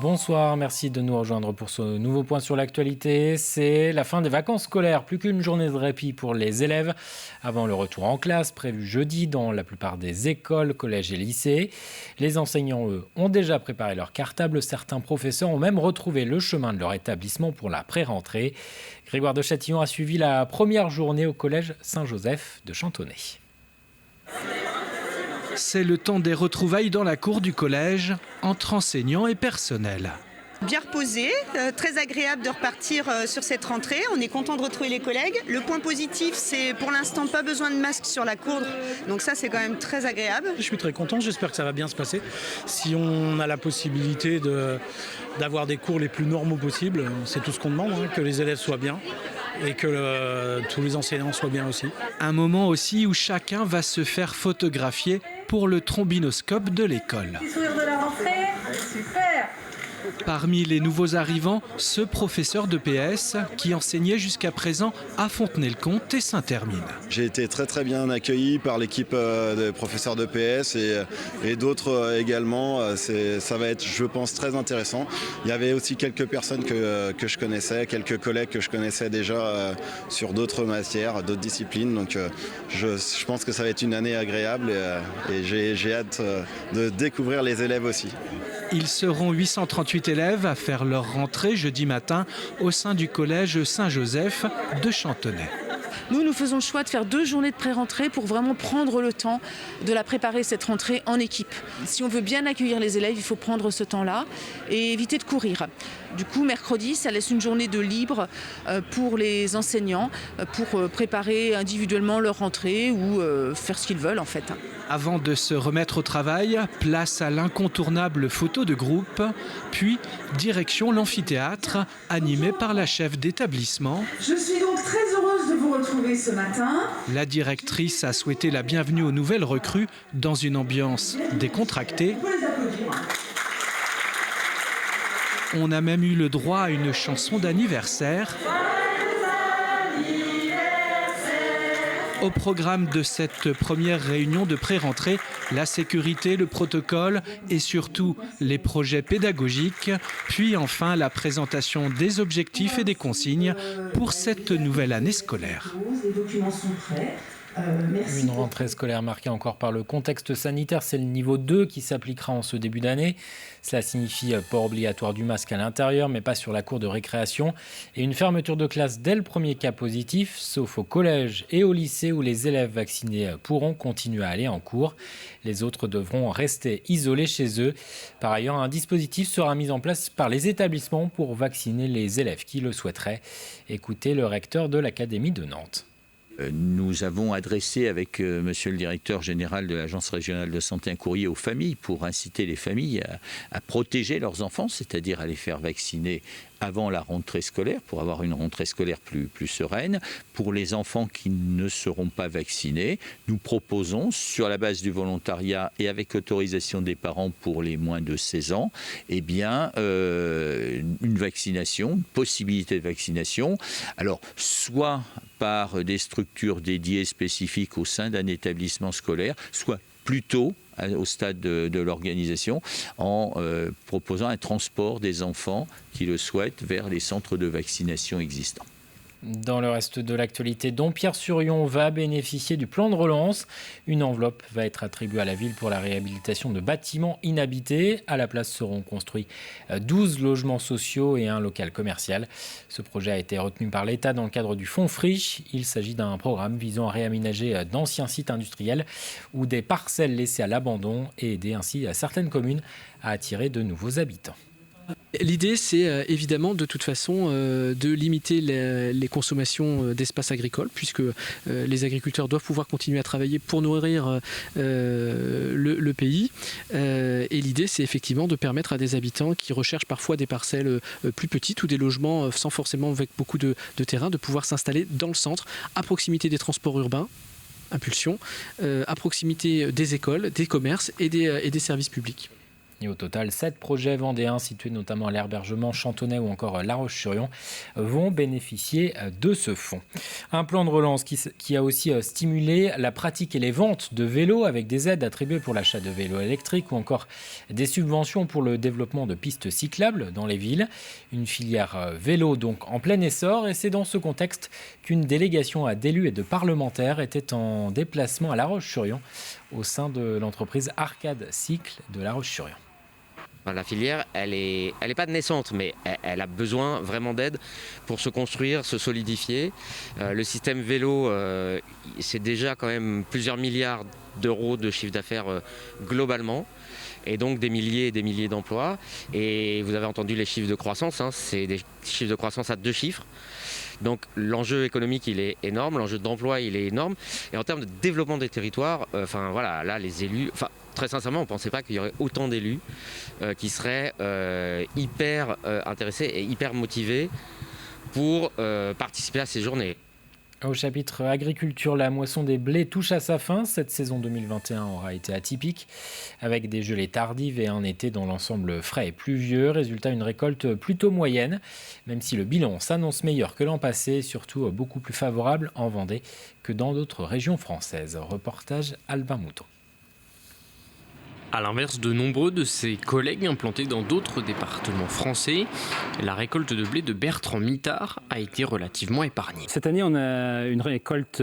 Bonsoir, merci de nous rejoindre pour ce nouveau point sur l'actualité. C'est la fin des vacances scolaires, plus qu'une journée de répit pour les élèves avant le retour en classe prévu jeudi dans la plupart des écoles, collèges et lycées. Les enseignants, eux, ont déjà préparé leur cartable. Certains professeurs ont même retrouvé le chemin de leur établissement pour la pré-rentrée. Grégoire de Châtillon a suivi la première journée au collège Saint-Joseph de Chantonnay. C'est le temps des retrouvailles dans la cour du collège, entre enseignants et personnel. Bien reposé, très agréable de repartir sur cette rentrée. On est content de retrouver les collègues. Le point positif, c'est pour l'instant pas besoin de masque sur la cour. Donc ça, c'est quand même très agréable. Je suis très content, j'espère que ça va bien se passer. Si on a la possibilité d'avoir des cours les plus normaux possibles, c'est tout ce qu'on demande, que les élèves soient bien et que tous les enseignants soient bien aussi. Un moment aussi où chacun va se faire photographier pour le trombinoscope de l'école. Petit sourire de la rentrée, super. Parmi les nouveaux arrivants, ce professeur de PS qui enseignait jusqu'à présent à Fontenay-le-Comte et Saint-Hermine. J'ai été très bien accueilli par l'équipe de professeurs de PS et d'autres également. Ça va être, je pense, très intéressant. Il y avait aussi quelques personnes que je connaissais, quelques collègues que je connaissais déjà sur d'autres matières, d'autres disciplines. Donc je pense que ça va être une année agréable et j'ai hâte de découvrir les élèves aussi. Ils seront 838 élèves à faire leur rentrée jeudi matin au sein du collège Saint-Joseph de Chantonnay. Nous faisons le choix de faire 2 journées de pré-rentrée pour vraiment prendre le temps de la préparer, cette rentrée, en équipe. Si on veut bien accueillir les élèves, il faut prendre ce temps-là et éviter de courir. Du coup, mercredi, ça laisse une journée de libre pour les enseignants pour préparer individuellement leur rentrée ou faire ce qu'ils veulent en fait. Avant de se remettre au travail, place à l'incontournable photo de groupe, puis direction l'amphithéâtre animé par la chef d'établissement. Je suis donc très heureuse de vous retrouver ce matin. La directrice a souhaité la bienvenue aux nouvelles recrues dans une ambiance décontractée. On a même eu le droit à une chanson d'anniversaire. Au programme de cette première réunion de pré-rentrée, la sécurité, le protocole et surtout les projets pédagogiques, puis enfin la présentation des objectifs et des consignes pour cette nouvelle année scolaire. Les documents sont prêts. Une rentrée scolaire marquée encore par le contexte sanitaire, c'est le niveau 2 qui s'appliquera en ce début d'année. Cela signifie port obligatoire du masque à l'intérieur, mais pas sur la cour de récréation. Et une fermeture de classe dès le premier cas positif, sauf au collège et au lycée où les élèves vaccinés pourront continuer à aller en cours. Les autres devront rester isolés chez eux. Par ailleurs, un dispositif sera mis en place par les établissements pour vacciner les élèves qui le souhaiteraient. Écoutez le recteur de l'Académie de Nantes. Nous avons adressé avec monsieur le directeur général de l'Agence régionale de santé un courrier aux familles pour inciter les familles à protéger leurs enfants, c'est-à-dire à les faire vacciner avant la rentrée scolaire, pour avoir une rentrée scolaire plus sereine. Pour les enfants qui ne seront pas vaccinés, nous proposons, sur la base du volontariat et avec autorisation des parents pour les moins de 16 ans, une vaccination, une possibilité de vaccination. Alors, soit par des structures dédiées spécifiques au sein d'un établissement scolaire, soit plutôt au stade de l'organisation, en proposant un transport des enfants qui le souhaitent vers les centres de vaccination existants. Dans le reste de l'actualité, Dompierre-sur-Yon va bénéficier du plan de relance. Une enveloppe va être attribuée à la ville pour la réhabilitation de bâtiments inhabités. À la place seront construits 12 logements sociaux et un local commercial. Ce projet a été retenu par l'État dans le cadre du Fonds Friche. Il s'agit d'un programme visant à réaménager d'anciens sites industriels ou des parcelles laissées à l'abandon et aider ainsi certaines communes à attirer de nouveaux habitants. L'idée, c'est évidemment de toute façon de limiter les consommations d'espaces agricoles, puisque les agriculteurs doivent pouvoir continuer à travailler pour nourrir le pays. Et l'idée, c'est effectivement de permettre à des habitants qui recherchent parfois des parcelles plus petites ou des logements sans forcément avec beaucoup de terrain, de pouvoir s'installer dans le centre, à proximité des transports urbains, impulsion, à proximité des écoles, des commerces et des services publics. Et au total, 7 projets vendéens situés notamment à l'Herbergement, Chantonnay ou encore La Roche-sur-Yon vont bénéficier de ce fonds. Un plan de relance qui a aussi stimulé la pratique et les ventes de vélos avec des aides attribuées pour l'achat de vélos électriques ou encore des subventions pour le développement de pistes cyclables dans les villes. Une filière vélo donc en plein essor et c'est dans ce contexte qu'une délégation d'élus et de parlementaires était en déplacement à La Roche-sur-Yon au sein de l'entreprise Arcade Cycle de La Roche-sur-Yon. La filière, elle est pas naissante, mais elle a besoin vraiment d'aide pour se construire, se solidifier. Le système vélo, c'est déjà quand même plusieurs milliards d'euros de chiffre d'affaires globalement, et donc des milliers et des milliers d'emplois. Et vous avez entendu les chiffres de croissance, c'est des chiffres de croissance à 2 chiffres. Donc l'enjeu économique, il est énorme, l'enjeu d'emploi, il est énorme. Et en termes de développement des territoires, là, les élus... Très sincèrement, on ne pensait pas qu'il y aurait autant d'élus qui seraient hyper intéressés et hyper motivés pour participer à ces journées. Au chapitre agriculture, la moisson des blés touche à sa fin. Cette saison 2021 aura été atypique, avec des gelées tardives et un été dans l'ensemble frais et pluvieux. Résultat, une récolte plutôt moyenne, même si le bilan s'annonce meilleur que l'an passé, surtout beaucoup plus favorable en Vendée que dans d'autres régions françaises. Reportage Albin Mouton. À l'inverse de nombreux de ses collègues implantés dans d'autres départements français, la récolte de blé de Bertrand Mittard a été relativement épargnée. Cette année, on a une récolte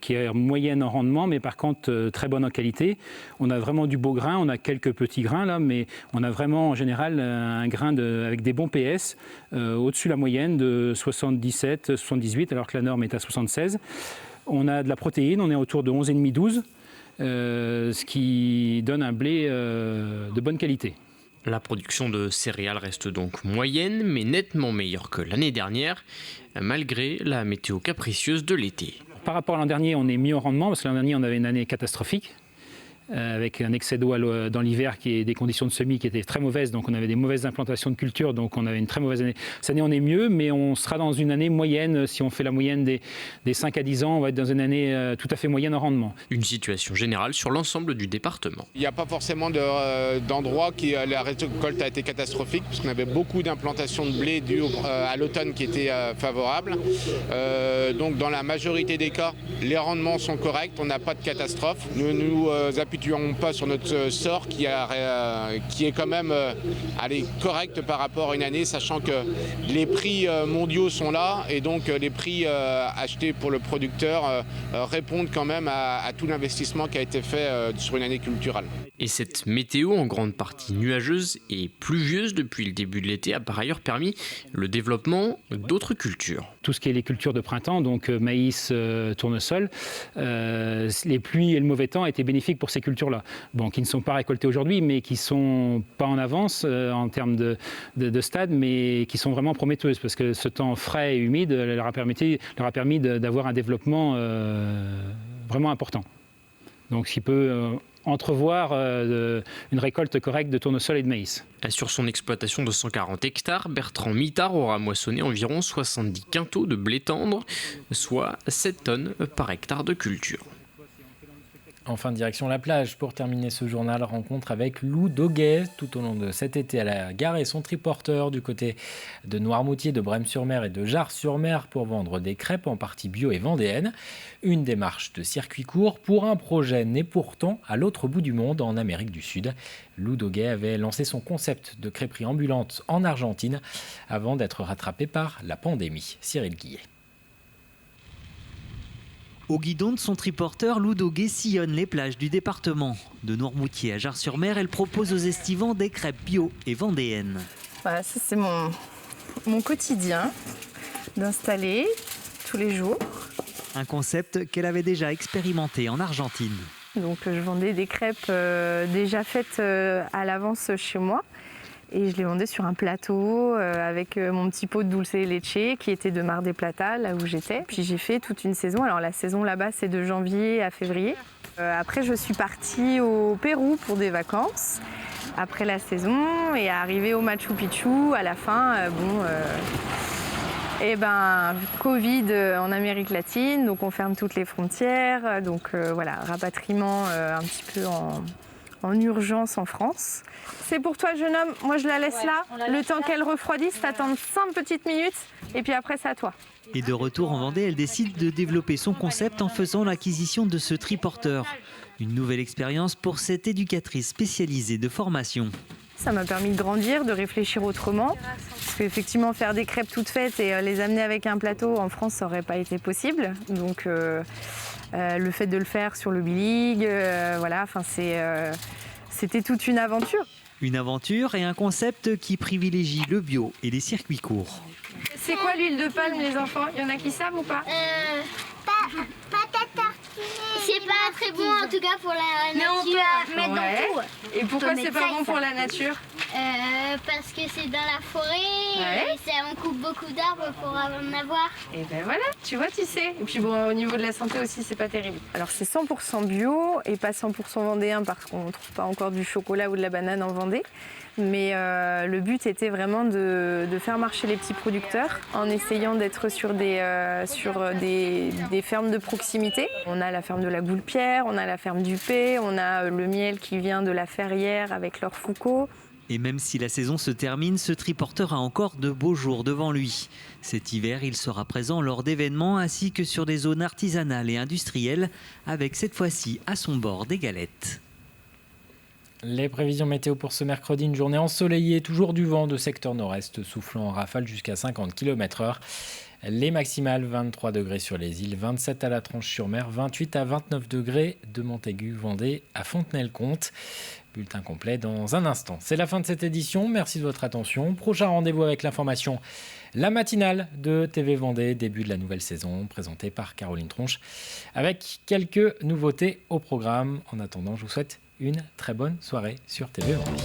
qui est moyenne en rendement, mais par contre très bonne en qualité. On a vraiment du beau grain, on a quelques petits grains là, mais on a vraiment en général un grain avec des bons PS, au-dessus de la moyenne de 77, 78, alors que la norme est à 76. On a de la protéine, on est autour de 11,5-12. Ce qui donne un blé de bonne qualité. La production de céréales reste donc moyenne, mais nettement meilleure que l'année dernière, malgré la météo capricieuse de l'été. Par rapport à l'an dernier, on est mieux en rendement, parce que l'an dernier, on avait une année catastrophique, avec un excès d'eau dans l'hiver et des conditions de semis qui étaient très mauvaises, donc on avait des mauvaises implantations de culture, donc on avait une très mauvaise année. Cette année on est mieux, mais on sera dans une année moyenne, si on fait la moyenne des 5 à 10 ans, on va être dans une année tout à fait moyenne en rendement. Une situation générale sur l'ensemble du département. Il n'y a pas forcément d'endroits où la récolte a été catastrophique, puisqu'on avait beaucoup d'implantations de blé dues à l'automne qui étaient favorables. Donc dans la majorité des cas, les rendements sont corrects, on n'a pas de catastrophe. Nous appuyons pas sur notre sort qui est quand même correct par rapport à une année, sachant que les prix mondiaux sont là et donc les prix achetés pour le producteur répondent quand même à tout l'investissement qui a été fait sur une année culturelle. Et cette météo en grande partie nuageuse et pluvieuse depuis le début de l'été a par ailleurs permis le développement d'autres cultures. Tout ce qui est les cultures de printemps, donc maïs, tournesol, les pluies et le mauvais temps étaient bénéfiques pour ces cultures-là. Bon, qui ne sont pas récoltées aujourd'hui, mais qui ne sont pas en avance en termes de stade, mais qui sont vraiment prometteuses, parce que ce temps frais et humide leur a permis d'avoir un développement vraiment important. Donc, ce qui peut entrevoir une récolte correcte de tournesol et de maïs. Sur son exploitation de 140 hectares, Bertrand Mittard aura moissonné environ 70 quintaux de blé tendre, soit 7 tonnes par hectare de culture. Enfin, direction la plage. Pour terminer ce journal, rencontre avec Lou Doguet tout au long de cet été à la gare et son triporteur du côté de Noirmoutier, de Brême-sur-Mer et de Jars-sur-Mer pour vendre des crêpes en partie bio et vendéennes. Une démarche de circuit court pour un projet né pourtant à l'autre bout du monde, en Amérique du Sud. Lou Doguet avait lancé son concept de crêperie ambulante en Argentine avant d'être rattrapé par la pandémie. Cyril Guillet. Au guidon de son triporteur, Lou Doguet sillonne les plages du département. De Noirmoutier à Jars-sur-Mer, elle propose aux estivants des crêpes bio et vendéennes. Voilà, ça c'est mon quotidien d'installer tous les jours. Un concept qu'elle avait déjà expérimenté en Argentine. Donc je vendais des crêpes déjà faites à l'avance chez moi. Et je les vendais sur un plateau avec mon petit pot de dulce de leche qui était de Mar del Plata, là où j'étais. Puis j'ai fait toute une saison. Alors la saison là-bas, c'est de janvier à février. Après, je suis partie au Pérou pour des vacances après la saison et arrivée au Machu Picchu à la fin. Covid en Amérique latine, donc on ferme toutes les frontières. Donc voilà, rapatriement un petit peu en urgence en France. C'est pour toi, jeune homme. Moi, je la laisse là. Le temps qu'elle refroidisse, t'attends 5 petites minutes et puis après, c'est à toi. Et de retour en Vendée, elle décide de développer son concept en faisant l'acquisition de ce triporteur. Une nouvelle expérience pour cette éducatrice spécialisée de formation. Ça m'a permis de grandir, de réfléchir autrement. Parce qu'effectivement, faire des crêpes toutes faites et les amener avec un plateau en France, ça n'aurait pas été possible. Donc, le fait de le faire sur le Billig, voilà, c'était toute une aventure. Une aventure et un concept qui privilégie le bio et les circuits courts. C'est quoi l'huile de palme, les enfants? Il y en a qui savent ou pas? Pâte à tartiner. C'est pas très bon en tout cas pour la nature. Mais on peut mettre dans tout. Et pourquoi c'est pas bon pour la nature? Parce que c'est dans la forêt et on coupe beaucoup d'arbres pour en avoir. Et ben voilà, tu vois, tu sais. Et puis bon, au niveau de la santé aussi, c'est pas terrible. Alors c'est 100% bio et pas 100% vendéen parce qu'on ne trouve pas encore du chocolat ou de la banane en Vendée. Mais le but était vraiment de faire marcher les petits producteurs en essayant d'être sur des fermes de proximité. On a la ferme de la Goulpierre, on a la ferme du Pé, on a le miel qui vient de la Ferrière avec leur Foucault. Et même si la saison se termine, ce triporteur a encore de beaux jours devant lui. Cet hiver, il sera présent lors d'événements ainsi que sur des zones artisanales et industrielles, avec cette fois-ci à son bord des galettes. Les prévisions météo pour ce mercredi, une journée ensoleillée, toujours du vent de secteur nord-est, soufflant en rafale jusqu'à 50 km/h. Les maximales, 23 degrés sur les îles, 27 à la Tranche-sur-Mer, 28 à 29 degrés de Montaigu-Vendée à Fontenay-le-Comte. Bulletin complet dans un instant. C'est la fin de cette édition, merci de votre attention. Prochain rendez-vous avec l'information, la matinale de TV Vendée, début de la nouvelle saison, présentée par Caroline Tronche, avec quelques nouveautés au programme. En attendant, je vous souhaite une très bonne soirée sur TV Vendée.